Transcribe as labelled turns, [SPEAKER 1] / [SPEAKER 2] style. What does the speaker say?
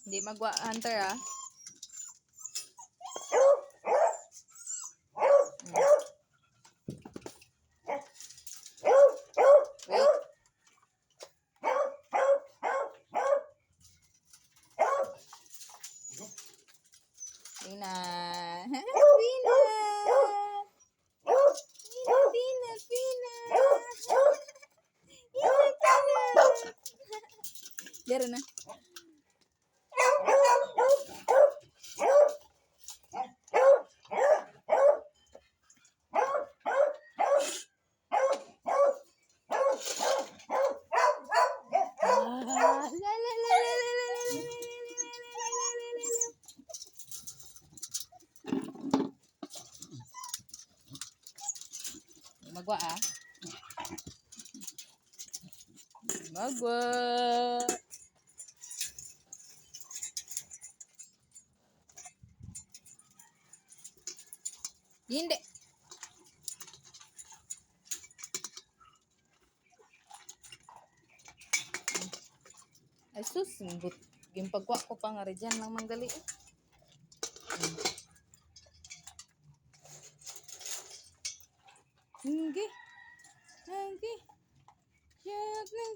[SPEAKER 1] Hindi magwa hunter ah. Wait. Pina. Pina. Pina. Pina. Dero na. Magwa ah. Magwa. Hindi. Ay sus, yung pagwa ko pa nga rin dyan lang manggali eh. Hindi. Hindi. Siyak ng